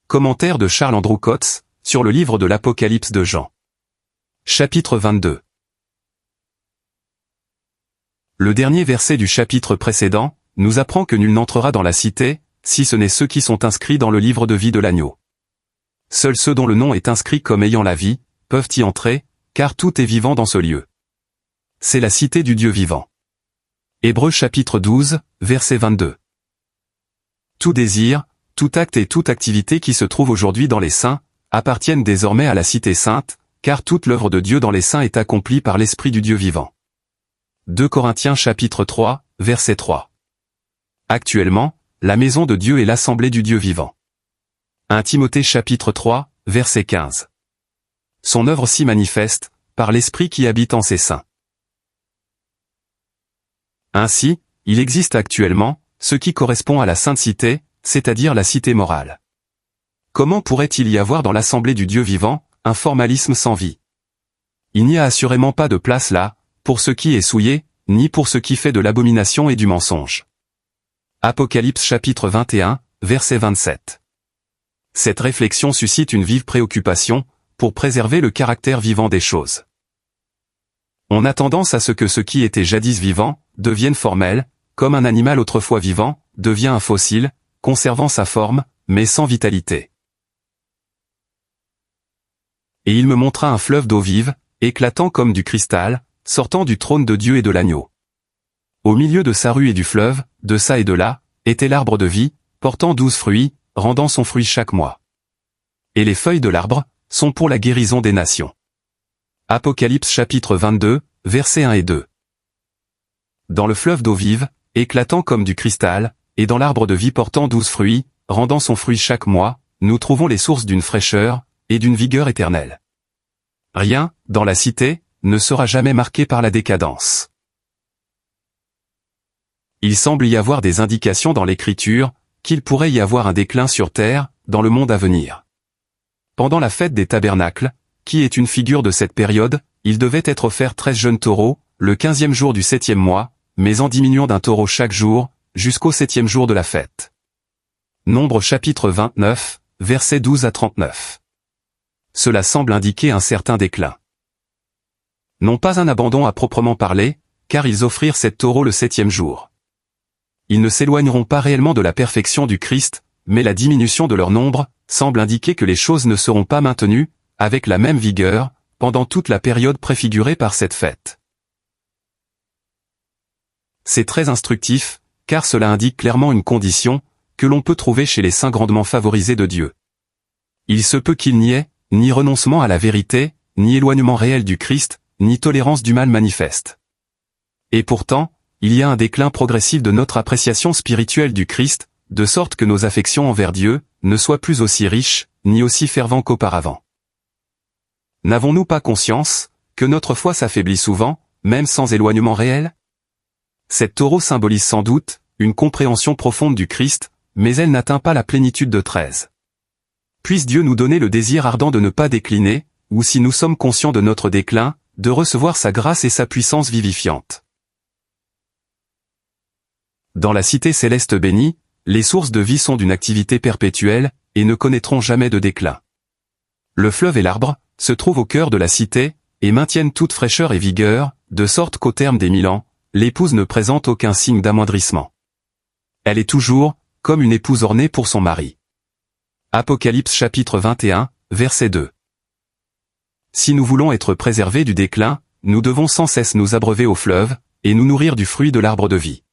Commentaire de Charles Andrew Coates, sur le livre de l'Apocalypse de Jean. Chapitre 22. Le dernier verset du chapitre précédent nous apprend que nul n'entrera dans la cité, si ce n'est ceux qui sont inscrits dans le livre de vie de l'agneau. Seuls ceux dont le nom est inscrit comme ayant la vie, peuvent y entrer, car tout est vivant dans ce lieu. C'est la cité du Dieu vivant. Hébreux chapitre 12, verset 22. Tout désir, tout acte et toute activité qui se trouve aujourd'hui dans les saints, appartiennent désormais à la cité sainte, car toute l'œuvre de Dieu dans les saints est accomplie par l'Esprit du Dieu vivant. 2 Corinthiens chapitre 3, verset 3. Actuellement, la maison de Dieu est l'assemblée du Dieu vivant. 1 Timothée chapitre 3, verset 15. Son œuvre s'y manifeste, par l'Esprit qui habite en ses saints. Ainsi, il existe actuellement, ce qui correspond à la sainte cité, c'est-à-dire la cité morale. Comment pourrait-il y avoir dans l'assemblée du Dieu vivant, un formalisme sans vie? Il n'y a assurément pas de place là, pour ce qui est souillé, ni pour ce qui fait de l'abomination et du mensonge. Apocalypse chapitre 21, verset 27. Cette réflexion suscite une vive préoccupation, pour préserver le caractère vivant des choses. On a tendance à ce que ce qui était jadis vivant, devienne formel, comme un animal autrefois vivant, devient un fossile, conservant sa forme, mais sans vitalité. Et il me montra un fleuve d'eau vive, éclatant comme du cristal, sortant du trône de Dieu et de l'agneau. Au milieu de sa rue et du fleuve, de ça et de là, était l'arbre de vie, portant 12 fruits, rendant son fruit chaque mois. Et les feuilles de l'arbre sont pour la guérison des nations. Apocalypse chapitre 22, versets 1 et 2. Dans le fleuve d'eau vive, éclatant comme du cristal, et dans l'arbre de vie portant 12 fruits, rendant son fruit chaque mois, nous trouvons les sources d'une fraîcheur, et d'une vigueur éternelle. Rien, dans la cité, ne sera jamais marqué par la décadence. Il semble y avoir des indications dans l'Écriture, qu'il pourrait y avoir un déclin sur terre, dans le monde à venir. Pendant la fête des tabernacles, qui est une figure de cette période, il devait être offert 13 jeunes taureaux, le 15e jour du 7e mois, mais en diminuant d'un taureau chaque jour, jusqu'au 7e jour de la fête. Nombre chapitre 29, versets 12 à 39. Cela semble indiquer un certain déclin. Non pas un abandon à proprement parler, car ils offrirent 7 taureaux le 7e jour. Ils ne s'éloigneront pas réellement de la perfection du Christ, mais la diminution de leur nombre semble indiquer que les choses ne seront pas maintenues, avec la même vigueur, pendant toute la période préfigurée par cette fête. C'est très instructif, car cela indique clairement une condition, que l'on peut trouver chez les saints grandement favorisés de Dieu. Il se peut qu'il n'y ait, ni renoncement à la vérité, ni éloignement réel du Christ, ni tolérance du mal manifeste. Et pourtant, il y a un déclin progressif de notre appréciation spirituelle du Christ, de sorte que nos affections envers Dieu ne soient plus aussi riches, ni aussi fervents qu'auparavant. N'avons-nous pas conscience que notre foi s'affaiblit souvent, même sans éloignement réel? Cette taureau symbolise sans doute une compréhension profonde du Christ, mais elle n'atteint pas la plénitude de 13. Puisse Dieu nous donner le désir ardent de ne pas décliner, ou si nous sommes conscients de notre déclin, de recevoir sa grâce et sa puissance vivifiante. Dans la cité céleste bénie, les sources de vie sont d'une activité perpétuelle, et ne connaîtront jamais de déclin. Le fleuve et l'arbre se trouvent au cœur de la cité, et maintiennent toute fraîcheur et vigueur, de sorte qu'au terme des 1000 ans, l'épouse ne présente aucun signe d'amoindrissement. Elle est toujours, comme une épouse ornée pour son mari. Apocalypse chapitre 21, verset 2. Si nous voulons être préservés du déclin, nous devons sans cesse nous abreuver au fleuve, et nous nourrir du fruit de l'arbre de vie.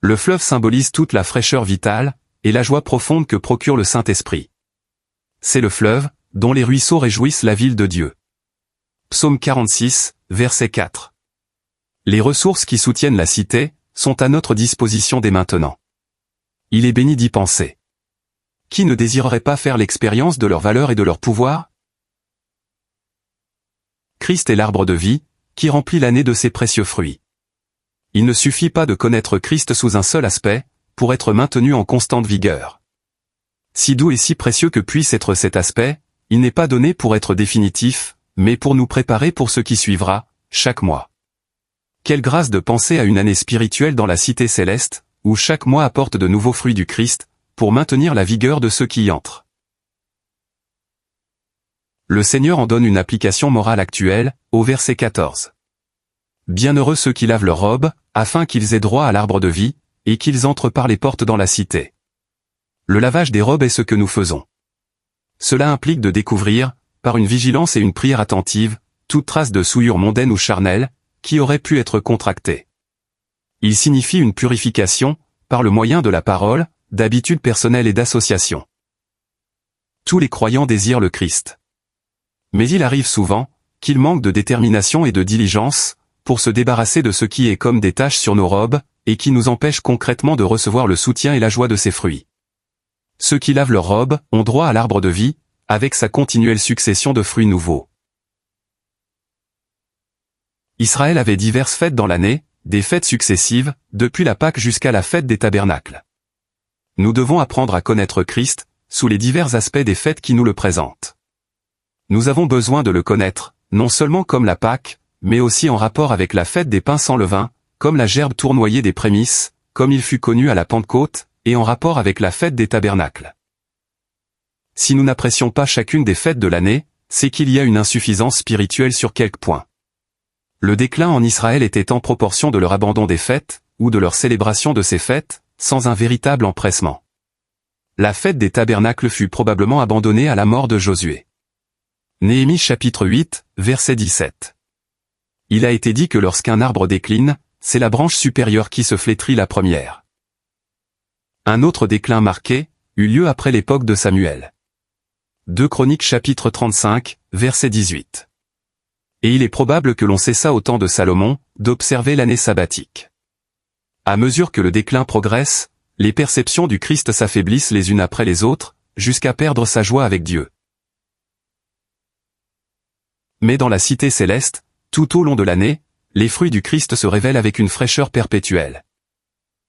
Le fleuve symbolise toute la fraîcheur vitale, et la joie profonde que procure le Saint-Esprit. C'est le fleuve, dont les ruisseaux réjouissent la ville de Dieu. Psaume 46, verset 4. Les ressources qui soutiennent la cité sont à notre disposition dès maintenant. Il est béni d'y penser. Qui ne désirerait pas faire l'expérience de leur valeur et de leur pouvoir? Christ est l'arbre de vie, qui remplit l'année de ses précieux fruits. Il ne suffit pas de connaître Christ sous un seul aspect, pour être maintenu en constante vigueur. Si doux et si précieux que puisse être cet aspect, il n'est pas donné pour être définitif, mais pour nous préparer pour ce qui suivra, chaque mois. Quelle grâce de penser à une année spirituelle dans la cité céleste, où chaque mois apporte de nouveaux fruits du Christ, pour maintenir la vigueur de ceux qui y entrent. Le Seigneur en donne une application morale actuelle, au verset 14. Bienheureux ceux qui lavent leurs robes, afin qu'ils aient droit à l'arbre de vie, et qu'ils entrent par les portes dans la cité. Le lavage des robes est ce que nous faisons. Cela implique de découvrir, par une vigilance et une prière attentive, toute trace de souillure mondaine ou charnelle, qui aurait pu être contractée. Il signifie une purification, par le moyen de la parole, d'habitudes personnelles et d'associations. Tous les croyants désirent le Christ. Mais il arrive souvent, qu'ils manquent de détermination et de diligence, pour se débarrasser de ce qui est comme des taches sur nos robes, et qui nous empêche concrètement de recevoir le soutien et la joie de ses fruits. Ceux qui lavent leurs robes ont droit à l'arbre de vie, avec sa continuelle succession de fruits nouveaux. Israël avait diverses fêtes dans l'année, des fêtes successives, depuis la Pâque jusqu'à la fête des Tabernacles. Nous devons apprendre à connaître Christ, sous les divers aspects des fêtes qui nous le présentent. Nous avons besoin de le connaître, non seulement comme la Pâque, mais aussi en rapport avec la fête des pains sans levain, comme la gerbe tournoyée des prémices, comme il fut connu à la Pentecôte, et en rapport avec la fête des Tabernacles. Si nous n'apprécions pas chacune des fêtes de l'année, c'est qu'il y a une insuffisance spirituelle sur quelques points. Le déclin en Israël était en proportion de leur abandon des fêtes, ou de leur célébration de ces fêtes, sans un véritable empressement. La fête des Tabernacles fut probablement abandonnée à la mort de Josué. Néhémie chapitre 8, verset 17. Il a été dit que lorsqu'un arbre décline, c'est la branche supérieure qui se flétrit la première. Un autre déclin marqué eut lieu après l'époque de Samuel. 2 Chroniques chapitre 35, verset 18. Et il est probable que l'on cessa au temps de Salomon, d'observer l'année sabbatique. À mesure que le déclin progresse, les perceptions du Christ s'affaiblissent les unes après les autres, jusqu'à perdre sa joie avec Dieu. Mais dans la cité céleste, tout au long de l'année, les fruits du Christ se révèlent avec une fraîcheur perpétuelle.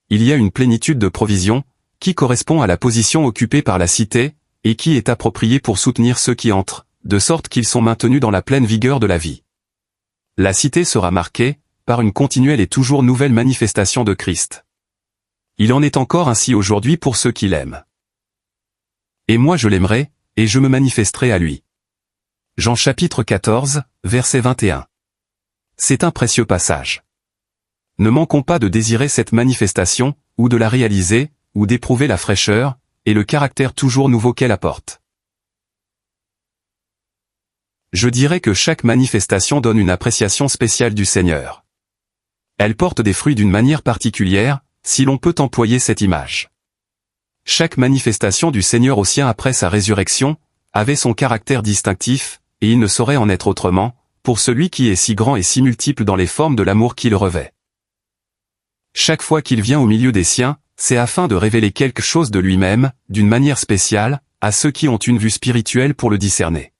Il y a une plénitude de provisions, qui correspond à la position occupée par la cité, et qui est appropriée pour soutenir ceux qui entrent, de sorte qu'ils sont maintenus dans la pleine vigueur de la vie. La cité sera marquée, par une continuelle et toujours nouvelle manifestation de Christ. Il en est encore ainsi aujourd'hui pour ceux qui l'aiment. Et moi je l'aimerai, et je me manifesterai à lui. Jean chapitre 14, verset 21. C'est un précieux passage. Ne manquons pas de désirer cette manifestation, ou de la réaliser, ou d'éprouver la fraîcheur, et le caractère toujours nouveau qu'elle apporte. Je dirais que chaque manifestation donne une appréciation spéciale du Seigneur. Elle porte des fruits d'une manière particulière, si l'on peut employer cette image. Chaque manifestation du Seigneur au sien après sa résurrection, avait son caractère distinctif, et il ne saurait en être autrement, pour celui qui est si grand et si multiple dans les formes de l'amour qu'il revêt. Chaque fois qu'il vient au milieu des siens, c'est afin de révéler quelque chose de lui-même, d'une manière spéciale, à ceux qui ont une vue spirituelle pour le discerner.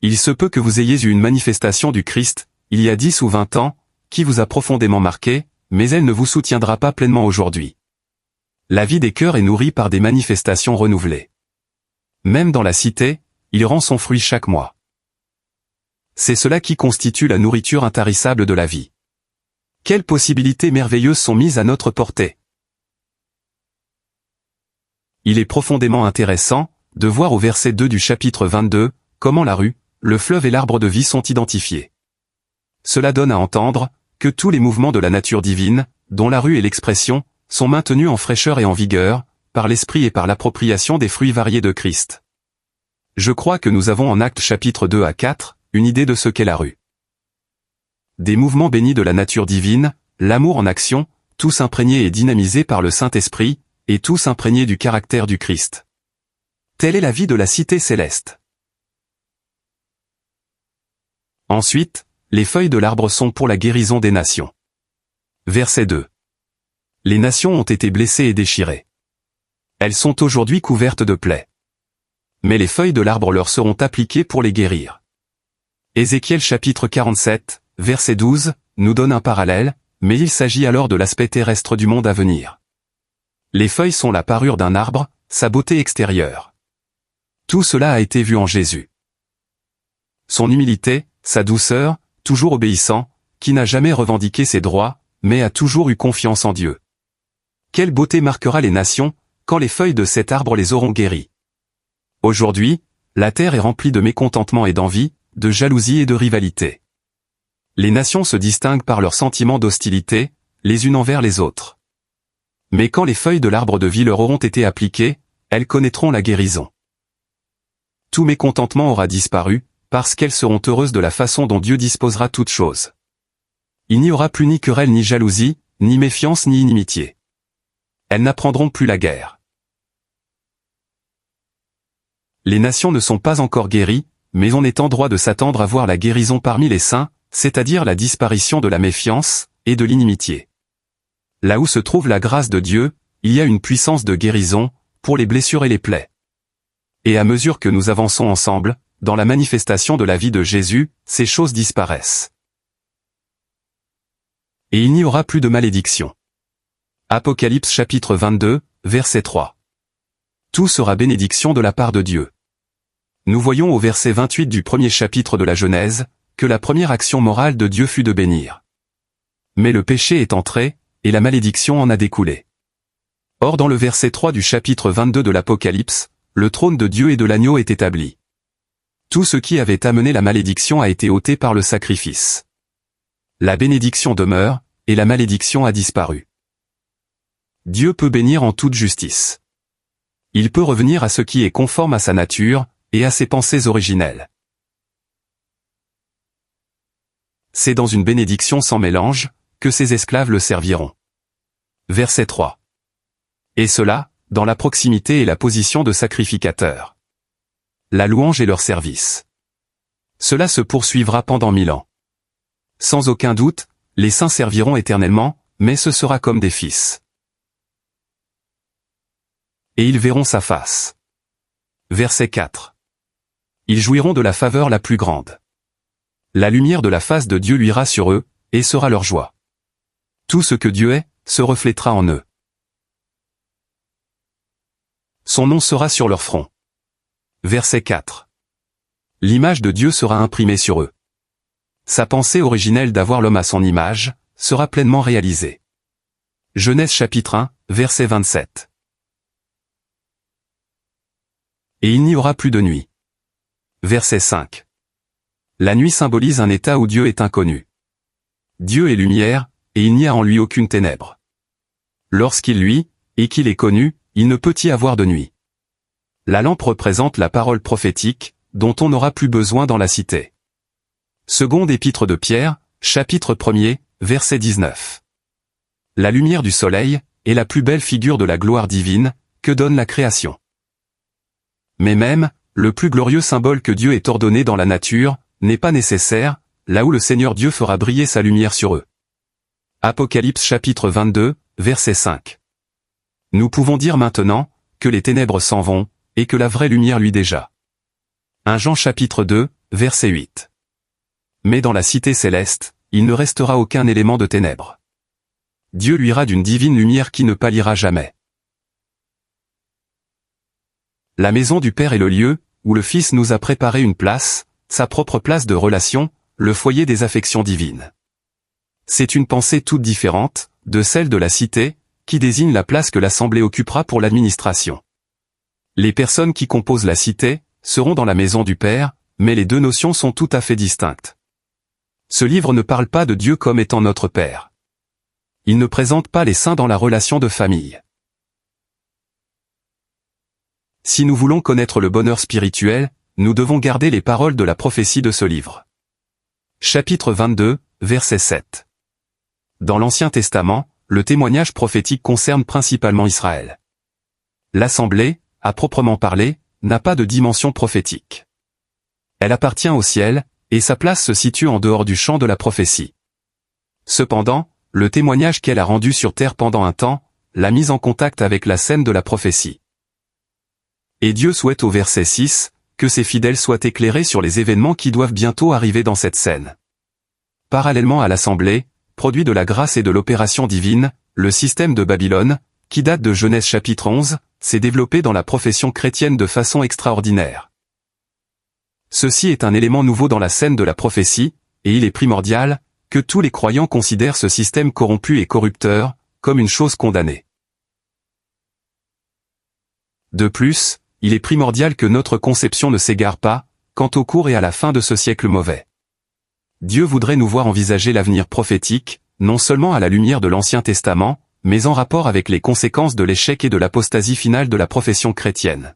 Il se peut que vous ayez eu une manifestation du Christ, il y a 10 ou 20 ans, qui vous a profondément marqué, mais elle ne vous soutiendra pas pleinement aujourd'hui. La vie des cœurs est nourrie par des manifestations renouvelées. Même dans la cité, il rend son fruit chaque mois. C'est cela qui constitue la nourriture intarissable de la vie. Quelles possibilités merveilleuses sont mises à notre portée. Il est profondément intéressant de voir au verset 2 du chapitre 22, comment la rue, le fleuve et l'arbre de vie sont identifiés. Cela donne à entendre que tous les mouvements de la nature divine, dont la rue est l'expression, sont maintenus en fraîcheur et en vigueur, par l'esprit et par l'appropriation des fruits variés de Christ. Je crois que nous avons en Actes chapitre 2 à 4, une idée de ce qu'est la rue. Des mouvements bénis de la nature divine, l'amour en action, tous imprégnés et dynamisés par le Saint-Esprit, et tous imprégnés du caractère du Christ. Telle est la vie de la cité céleste. Ensuite, les feuilles de l'arbre sont pour la guérison des nations. Verset 2. Les nations ont été blessées et déchirées. Elles sont aujourd'hui couvertes de plaies. Mais les feuilles de l'arbre leur seront appliquées pour les guérir. Ézéchiel chapitre 47, verset 12, nous donne un parallèle, mais il s'agit alors de l'aspect terrestre du monde à venir. Les feuilles sont la parure d'un arbre, sa beauté extérieure. Tout cela a été vu en Jésus. Son humilité, sa douceur, toujours obéissant, qui n'a jamais revendiqué ses droits, mais a toujours eu confiance en Dieu. Quelle beauté marquera les nations, quand les feuilles de cet arbre les auront guéris. Aujourd'hui, la terre est remplie de mécontentement et d'envie, de jalousie et de rivalité. Les nations se distinguent par leurs sentiments d'hostilité, les unes envers les autres. Mais quand les feuilles de l'arbre de vie leur auront été appliquées, elles connaîtront la guérison. Tout mécontentement aura disparu, parce qu'elles seront heureuses de la façon dont Dieu disposera toutes choses. Il n'y aura plus ni querelle ni jalousie, ni méfiance ni inimitié. Elles n'apprendront plus la guerre. Les nations ne sont pas encore guéries, mais on est en droit de s'attendre à voir la guérison parmi les saints, c'est-à-dire la disparition de la méfiance et de l'inimitié. Là où se trouve la grâce de Dieu, il y a une puissance de guérison, pour les blessures et les plaies. Et à mesure que nous avançons ensemble, dans la manifestation de la vie de Jésus, ces choses disparaissent. Et il n'y aura plus de malédiction. Apocalypse chapitre 22, verset 3. Tout sera bénédiction de la part de Dieu. Nous voyons au verset 28 du premier chapitre de la Genèse, que la première action morale de Dieu fut de bénir. Mais le péché est entré, et la malédiction en a découlé. Or dans le verset 3 du chapitre 22 de l'Apocalypse, le trône de Dieu et de l'agneau est établi. Tout ce qui avait amené la malédiction a été ôté par le sacrifice. La bénédiction demeure, et la malédiction a disparu. Dieu peut bénir en toute justice. Il peut revenir à ce qui est conforme à sa nature, et à ses pensées originelles. C'est dans une bénédiction sans mélange, que ses esclaves le serviront. Verset 3. Et cela, dans la proximité et la position de sacrificateur. La louange et leur service. Cela se poursuivra pendant 1000 ans. Sans aucun doute, les saints serviront éternellement, mais ce sera comme des fils. Et ils verront sa face. Verset 4. Ils jouiront de la faveur la plus grande. La lumière de la face de Dieu luira sur eux, et sera leur joie. Tout ce que Dieu est, se reflétera en eux. Son nom sera sur leur front. Verset 4. L'image de Dieu sera imprimée sur eux. Sa pensée originelle d'avoir l'homme à son image, sera pleinement réalisée. Genèse chapitre 1, verset 27. Et il n'y aura plus de nuit. Verset 5. La nuit symbolise un état où Dieu est inconnu. Dieu est lumière, et il n'y a en lui aucune ténèbre. Lorsqu'il luit, et qu'il est connu, il ne peut y avoir de nuit. La lampe représente la parole prophétique, dont on n'aura plus besoin dans la cité. Seconde épître de Pierre, chapitre 1er, verset 19. La lumière du soleil est la plus belle figure de la gloire divine, que donne la création. Mais même, le plus glorieux symbole que Dieu ait ordonné dans la nature, n'est pas nécessaire, là où le Seigneur Dieu fera briller sa lumière sur eux. Apocalypse chapitre 22, verset 5. Nous pouvons dire maintenant, que les ténèbres s'en vont, et que la vraie lumière luit déjà. 1 Jean chapitre 2, verset 8. Mais dans la cité céleste, il ne restera aucun élément de ténèbres. Dieu luira d'une divine lumière qui ne pâlira jamais. La maison du Père est le lieu, où le Fils nous a préparé une place, sa propre place de relation, le foyer des affections divines. C'est une pensée toute différente, de celle de la cité, qui désigne la place que l'Assemblée occupera pour l'administration. Les personnes qui composent la cité, seront dans la maison du Père, mais les deux notions sont tout à fait distinctes. Ce livre ne parle pas de Dieu comme étant notre Père. Il ne présente pas les saints dans la relation de famille. Si nous voulons connaître le bonheur spirituel, nous devons garder les paroles de la prophétie de ce livre. Chapitre 22, verset 7. Dans l'Ancien Testament, le témoignage prophétique concerne principalement Israël. L'Assemblée, à proprement parler, n'a pas de dimension prophétique. Elle appartient au ciel, et sa place se situe en dehors du champ de la prophétie. Cependant, le témoignage qu'elle a rendu sur terre pendant un temps, l'a mise en contact avec la scène de la prophétie. Et Dieu souhaite au verset 6, que ses fidèles soient éclairés sur les événements qui doivent bientôt arriver dans cette scène. Parallèlement à l'Assemblée, produit de la grâce et de l'opération divine, le système de Babylone, qui date de Genèse chapitre 11, s'est développé dans la profession chrétienne de façon extraordinaire. Ceci est un élément nouveau dans la scène de la prophétie, et il est primordial, que tous les croyants considèrent ce système corrompu et corrupteur, comme une chose condamnée. De plus, il est primordial que notre conception ne s'égare pas, quant au cours et à la fin de ce siècle mauvais. Dieu voudrait nous voir envisager l'avenir prophétique, non seulement à la lumière de l'Ancien Testament, mais en rapport avec les conséquences de l'échec et de l'apostasie finale de la profession chrétienne.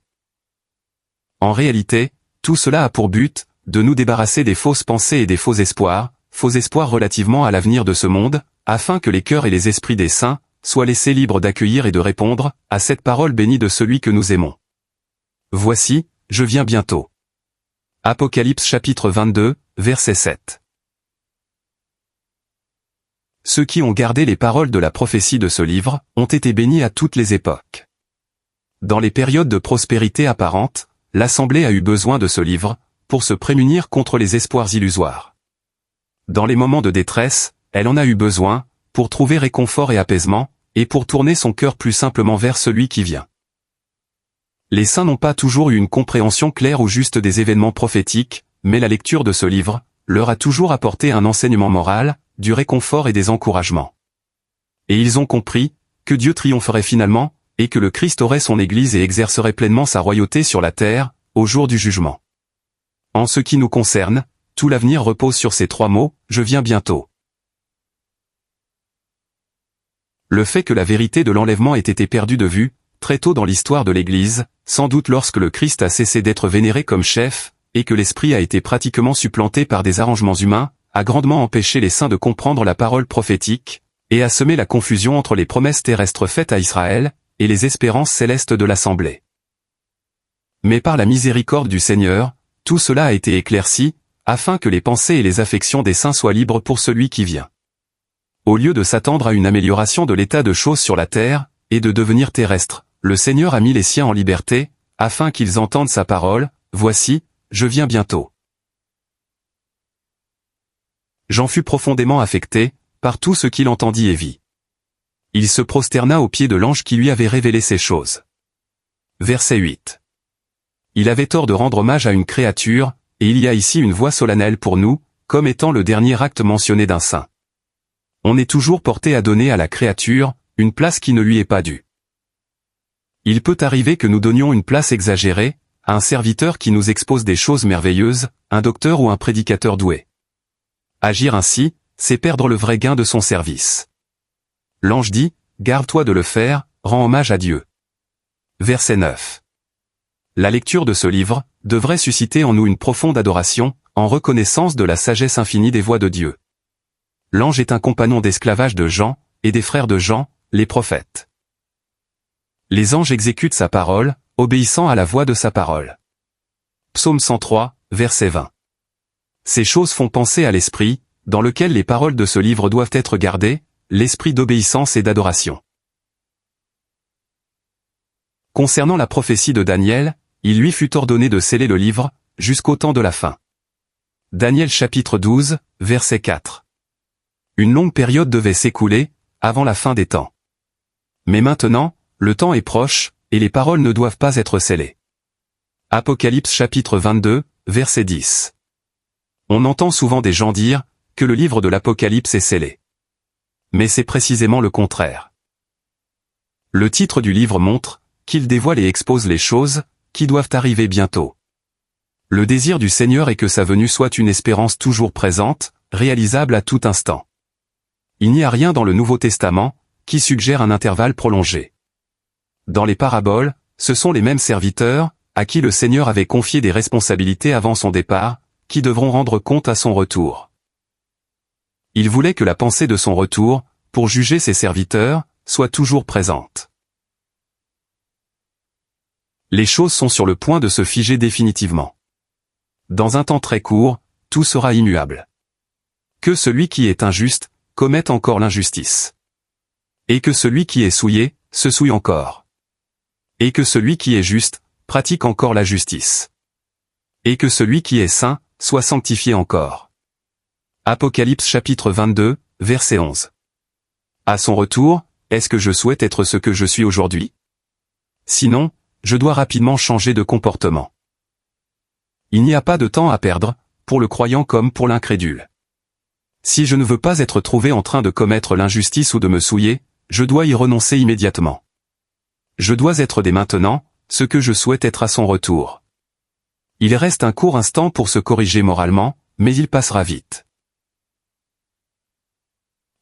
En réalité, tout cela a pour but, de nous débarrasser des fausses pensées et des faux espoirs relativement à l'avenir de ce monde, afin que les cœurs et les esprits des saints soient laissés libres d'accueillir et de répondre à cette parole bénie de celui que nous aimons. Voici, je viens bientôt. Apocalypse chapitre 22, verset 7. Ceux qui ont gardé les paroles de la prophétie de ce livre ont été bénis à toutes les époques. Dans les périodes de prospérité apparente, l'Assemblée a eu besoin de ce livre pour se prémunir contre les espoirs illusoires. Dans les moments de détresse, elle en a eu besoin pour trouver réconfort et apaisement, et pour tourner son cœur plus simplement vers celui qui vient. Les saints n'ont pas toujours eu une compréhension claire ou juste des événements prophétiques, mais la lecture de ce livre leur a toujours apporté un enseignement moral, du réconfort et des encouragements. Et ils ont compris que Dieu triompherait finalement, et que le Christ aurait son Église et exercerait pleinement sa royauté sur la terre, au jour du jugement. En ce qui nous concerne, tout l'avenir repose sur ces trois mots, « Je viens bientôt ». Le fait que la vérité de l'enlèvement ait été perdue de vue, très tôt dans l'histoire de l'Église, sans doute lorsque le Christ a cessé d'être vénéré comme chef, et que l'Esprit a été pratiquement supplanté par des arrangements humains, a grandement empêché les saints de comprendre la parole prophétique, et a semé la confusion entre les promesses terrestres faites à Israël, et les espérances célestes de l'Assemblée. Mais par la miséricorde du Seigneur, tout cela a été éclairci, afin que les pensées et les affections des saints soient libres pour celui qui vient. Au lieu de s'attendre à une amélioration de l'état de choses sur la terre, et de devenir terrestre, le Seigneur a mis les siens en liberté, afin qu'ils entendent sa parole, « Voici, je viens bientôt ». Jean fut profondément affecté par tout ce qu'il entendit et vit. Il se prosterna aux pieds de l'ange qui lui avait révélé ces choses. Verset 8. Il avait tort de rendre hommage à une créature, et il y a ici une voix solennelle pour nous, comme étant le dernier acte mentionné d'un saint. On est toujours porté à donner à la créature une place qui ne lui est pas due. Il peut arriver que nous donnions une place exagérée à un serviteur qui nous expose des choses merveilleuses, un docteur ou un prédicateur doué. Agir ainsi, c'est perdre le vrai gain de son service. L'ange dit, « Garde-toi de le faire, rends hommage à Dieu. » Verset 9. La lecture de ce livre devrait susciter en nous une profonde adoration, en reconnaissance de la sagesse infinie des voies de Dieu. L'ange est un compagnon d'esclavage de Jean, et des frères de Jean, les prophètes. Les anges exécutent sa parole, obéissant à la voix de sa parole. Psaume 103, verset 20. Ces choses font penser à l'esprit, dans lequel les paroles de ce livre doivent être gardées, l'esprit d'obéissance et d'adoration. Concernant la prophétie de Daniel, il lui fut ordonné de sceller le livre, jusqu'au temps de la fin. Daniel chapitre 12, verset 4. Une longue période devait s'écouler, avant la fin des temps. Mais maintenant, le temps est proche, et les paroles ne doivent pas être scellées. Apocalypse chapitre 22, verset 10. On entend souvent des gens dire que le livre de l'Apocalypse est scellé. Mais c'est précisément le contraire. Le titre du livre montre qu'il dévoile et expose les choses qui doivent arriver bientôt. Le désir du Seigneur est que sa venue soit une espérance toujours présente, réalisable à tout instant. Il n'y a rien dans le Nouveau Testament qui suggère un intervalle prolongé. Dans les paraboles, ce sont les mêmes serviteurs, à qui le Seigneur avait confié des responsabilités avant son départ, qui devront rendre compte à son retour. Il voulait que la pensée de son retour, pour juger ses serviteurs, soit toujours présente. Les choses sont sur le point de se figer définitivement. Dans un temps très court, tout sera immuable. Que celui qui est injuste commette encore l'injustice. Et que celui qui est souillé se souille encore. Et que celui qui est juste pratique encore la justice. Et que celui qui est saint soit sanctifié encore. Apocalypse chapitre 22, verset 11. À son retour, est-ce que je souhaite être ce que je suis aujourd'hui? Sinon, je dois rapidement changer de comportement. Il n'y a pas de temps à perdre, pour le croyant comme pour l'incrédule. Si je ne veux pas être trouvé en train de commettre l'injustice ou de me souiller, je dois y renoncer immédiatement. Je dois être dès maintenant ce que je souhaite être à son retour. Il reste un court instant pour se corriger moralement, mais il passera vite.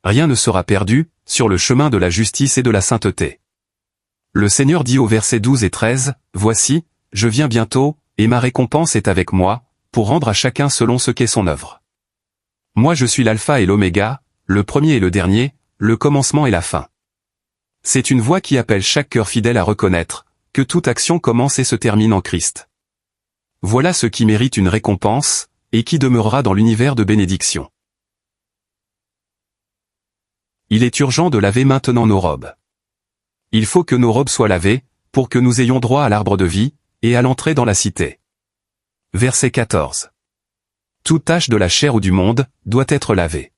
Rien ne sera perdu, sur le chemin de la justice et de la sainteté. Le Seigneur dit aux versets 12 et 13, « Voici, je viens bientôt, et ma récompense est avec moi, pour rendre à chacun selon ce qu'est son œuvre. Moi je suis l'alpha et l'oméga, le premier et le dernier, le commencement et la fin. » C'est une voix qui appelle chaque cœur fidèle à reconnaître que toute action commence et se termine en Christ. Voilà ce qui mérite une récompense, et qui demeurera dans l'univers de bénédiction. Il est urgent de laver maintenant nos robes. Il faut que nos robes soient lavées, pour que nous ayons droit à l'arbre de vie, et à l'entrée dans la cité. Verset 14. Toute tache de la chair ou du monde, doit être lavée.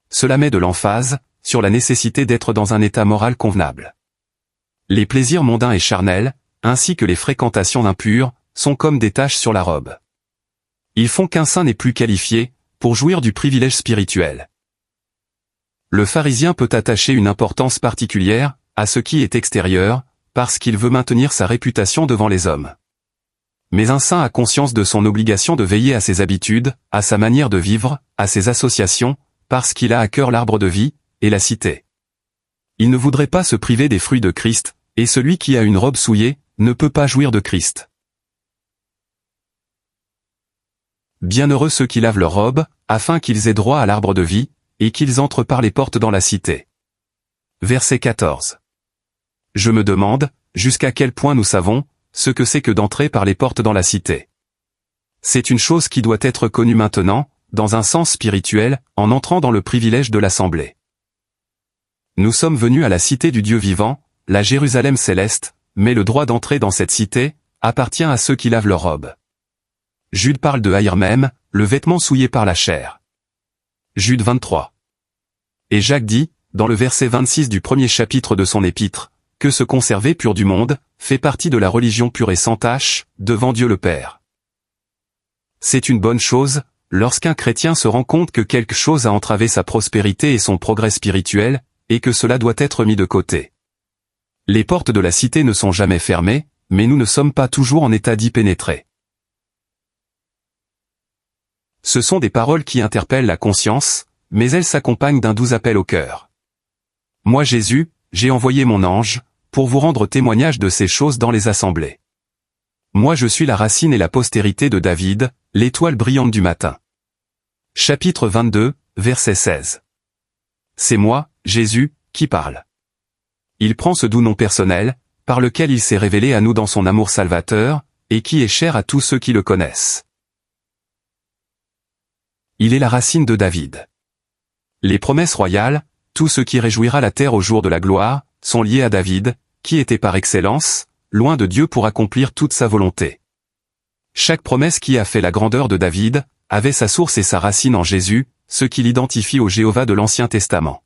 Cela met de l'emphase, sur la nécessité d'être dans un état moral convenable. Les plaisirs mondains et charnels, ainsi que les fréquentations impures, sont comme des taches sur la robe. Ils font qu'un saint n'est plus qualifié, pour jouir du privilège spirituel. Le pharisien peut attacher une importance particulière, à ce qui est extérieur, parce qu'il veut maintenir sa réputation devant les hommes. Mais un saint a conscience de son obligation de veiller à ses habitudes, à sa manière de vivre, à ses associations, parce qu'il a à cœur l'arbre de vie, et la cité. Il ne voudrait pas se priver des fruits de Christ, et celui qui a une robe souillée, ne peut pas jouir de Christ. Bienheureux ceux qui lavent leur robe, afin qu'ils aient droit à l'arbre de vie, et qu'ils entrent par les portes dans la cité. Verset 14. Je me demande, jusqu'à quel point nous savons, ce que c'est que d'entrer par les portes dans la cité. C'est une chose qui doit être connue maintenant, dans un sens spirituel, en entrant dans le privilège de l'assemblée. Nous sommes venus à la cité du Dieu vivant, la Jérusalem céleste, mais le droit d'entrer dans cette cité, appartient à ceux qui lavent leur robe. Jude parle de haïr même, le vêtement souillé par la chair. Jude 23. Et Jacques dit, dans le verset 26 du premier chapitre de son épître, que se conserver pur du monde, fait partie de la religion pure et sans tache, devant Dieu le Père. C'est une bonne chose, lorsqu'un chrétien se rend compte que quelque chose a entravé sa prospérité et son progrès spirituel, et que cela doit être mis de côté. Les portes de la cité ne sont jamais fermées, mais nous ne sommes pas toujours en état d'y pénétrer. Ce sont des paroles qui interpellent la conscience, mais elles s'accompagnent d'un doux appel au cœur. Moi Jésus, j'ai envoyé mon ange, pour vous rendre témoignage de ces choses dans les assemblées. Moi je suis la racine et la postérité de David, l'étoile brillante du matin. Chapitre 22, verset 16. C'est moi, Jésus, qui parle. Il prend ce doux nom personnel, par lequel il s'est révélé à nous dans son amour salvateur, et qui est cher à tous ceux qui le connaissent. Il est la racine de David. Les promesses royales, tout ce qui réjouira la terre au jour de la gloire, sont liés à David, qui était par excellence, loin de Dieu pour accomplir toute sa volonté. Chaque promesse qui a fait la grandeur de David, avait sa source et sa racine en Jésus, ce qui l'identifie au Jéhovah de l'Ancien Testament.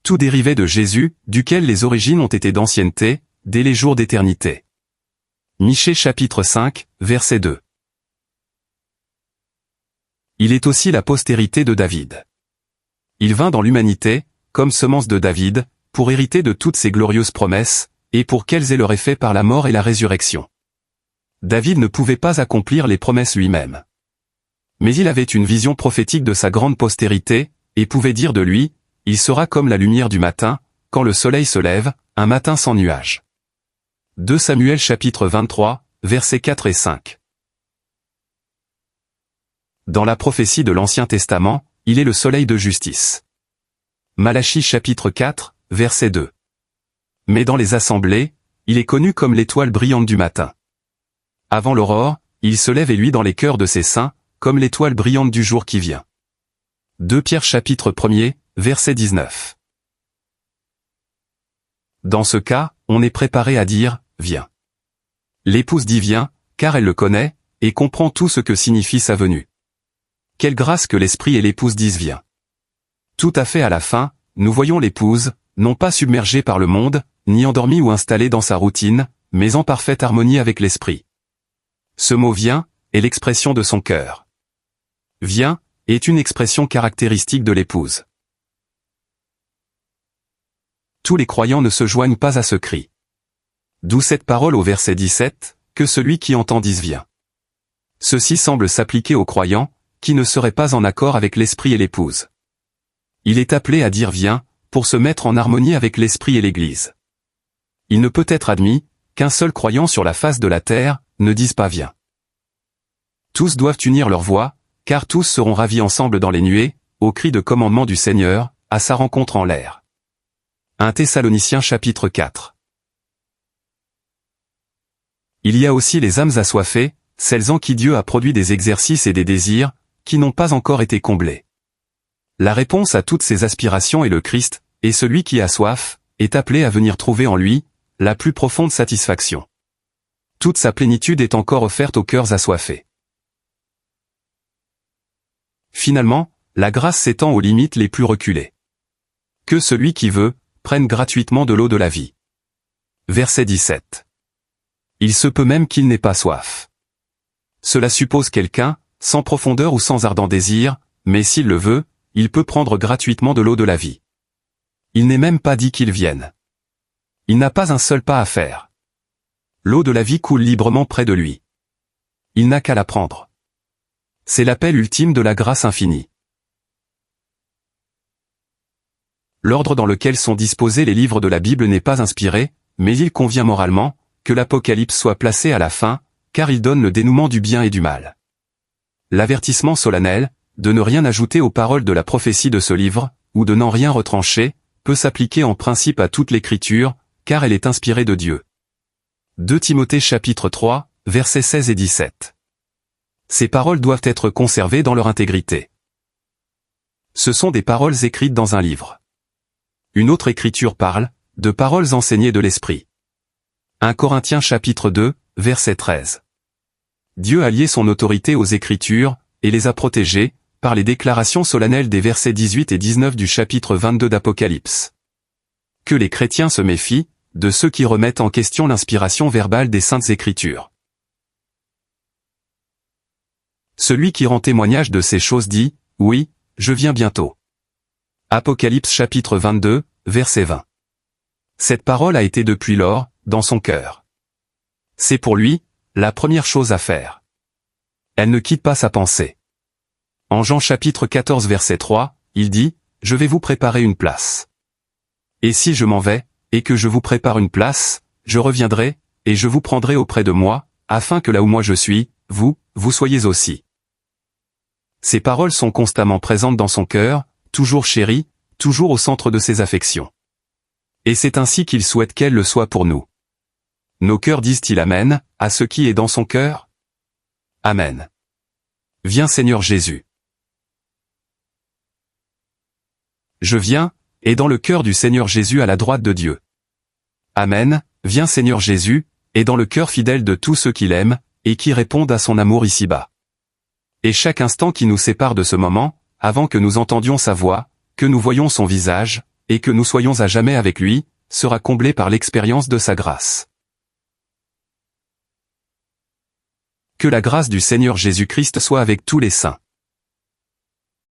Tout dérivait de Jésus, duquel les origines ont été d'ancienneté, dès les jours d'éternité. Michée chapitre 5, verset 2. Il est aussi la postérité de David. Il vint dans l'humanité, comme semence de David, pour hériter de toutes ces glorieuses promesses, et pour qu'elles aient leur effet par la mort et la résurrection. David ne pouvait pas accomplir les promesses lui-même. Mais il avait une vision prophétique de sa grande postérité, et pouvait dire de lui, « Il sera comme la lumière du matin, quand le soleil se lève, un matin sans nuage. » 2 Samuel chapitre 23, versets 4 et 5. Dans la prophétie de l'Ancien Testament, il est le soleil de justice. Malachie chapitre 4, verset 2. Mais dans les assemblées, il est connu comme l'étoile brillante du matin. Avant l'aurore, il se lève et luit dans les cœurs de ses saints, comme l'étoile brillante du jour qui vient. 2 Pierre chapitre 1er, verset 19. Dans ce cas, on est préparé à dire « Viens ». L'épouse dit « Viens », car elle le connaît, et comprend tout ce que signifie sa venue. Quelle grâce que l'esprit et l'épouse disent « Viens ». Tout à fait à la fin, nous voyons l'épouse, non pas submergée par le monde, ni endormie ou installée dans sa routine, mais en parfaite harmonie avec l'esprit. Ce mot « Viens » est l'expression de son cœur. « Viens » est une expression caractéristique de l'épouse. Tous les croyants ne se joignent pas à ce cri. D'où cette parole au verset 17, que celui qui entend dise viens. Ceci semble s'appliquer aux croyants, qui ne seraient pas en accord avec l'esprit et l'épouse. Il est appelé à dire viens, pour se mettre en harmonie avec l'esprit et l'Église. Il ne peut être admis, qu'un seul croyant sur la face de la terre, ne dise pas viens. Tous doivent unir leur voix, car tous seront ravis ensemble dans les nuées, au cri de commandement du Seigneur, à sa rencontre en l'air. 1 Thessaloniciens chapitre 4. Il y a aussi les âmes assoiffées, celles en qui Dieu a produit des exercices et des désirs, qui n'ont pas encore été comblés. La réponse à toutes ces aspirations est le Christ, et celui qui a soif, est appelé à venir trouver en lui, la plus profonde satisfaction. Toute sa plénitude est encore offerte aux cœurs assoiffés. Finalement, la grâce s'étend aux limites les plus reculées. Que celui qui veut, prenne gratuitement de l'eau de la vie. Verset 17. Il se peut même qu'il n'ait pas soif. Cela suppose quelqu'un, sans profondeur ou sans ardent désir, mais s'il le veut, il peut prendre gratuitement de l'eau de la vie. Il n'est même pas dit qu'il vienne. Il n'a pas un seul pas à faire. L'eau de la vie coule librement près de lui. Il n'a qu'à la prendre. C'est l'appel ultime de la grâce infinie. L'ordre dans lequel sont disposés les livres de la Bible n'est pas inspiré, mais il convient moralement, que l'Apocalypse soit placé à la fin, car il donne le dénouement du bien et du mal. L'avertissement solennel, de ne rien ajouter aux paroles de la prophétie de ce livre, ou de n'en rien retrancher, peut s'appliquer en principe à toute l'écriture, car elle est inspirée de Dieu. 2 Timothée chapitre 3, versets 16 et 17. Ces paroles doivent être conservées dans leur intégrité. Ce sont des paroles écrites dans un livre. Une autre écriture parle, de paroles enseignées de l'Esprit. 1 Corinthiens chapitre 2, verset 13. Dieu a lié son autorité aux Écritures, et les a protégées, par les déclarations solennelles des versets 18 et 19 du chapitre 22 d'Apocalypse. Que les chrétiens se méfient, de ceux qui remettent en question l'inspiration verbale des Saintes Écritures. Celui qui rend témoignage de ces choses dit, oui, je viens bientôt. Apocalypse chapitre 22, verset 20. Cette parole a été depuis lors, dans son cœur. C'est pour lui, la première chose à faire. Elle ne quitte pas sa pensée. En Jean chapitre 14 verset 3, il dit, « Je vais vous préparer une place. Et si je m'en vais, et que je vous prépare une place, je reviendrai, et je vous prendrai auprès de moi, afin que là où moi je suis, vous soyez aussi. » Ces paroles sont constamment présentes dans son cœur, toujours chéries, toujours au centre de ses affections. Et c'est ainsi qu'il souhaite qu'elles le soient pour nous. Nos cœurs disent-ils Amen, à ce qui est dans son cœur? Amen. Viens Seigneur Jésus. Je viens, et dans le cœur du Seigneur Jésus à la droite de Dieu. Amen, viens Seigneur Jésus, et dans le cœur fidèle de tous ceux qui l'aiment, et qui répondent à son amour ici-bas. Et chaque instant qui nous sépare de ce moment, avant que nous entendions sa voix, que nous voyions son visage, et que nous soyons à jamais avec lui, sera comblé par l'expérience de sa grâce. Que la grâce du Seigneur Jésus-Christ soit avec tous les saints.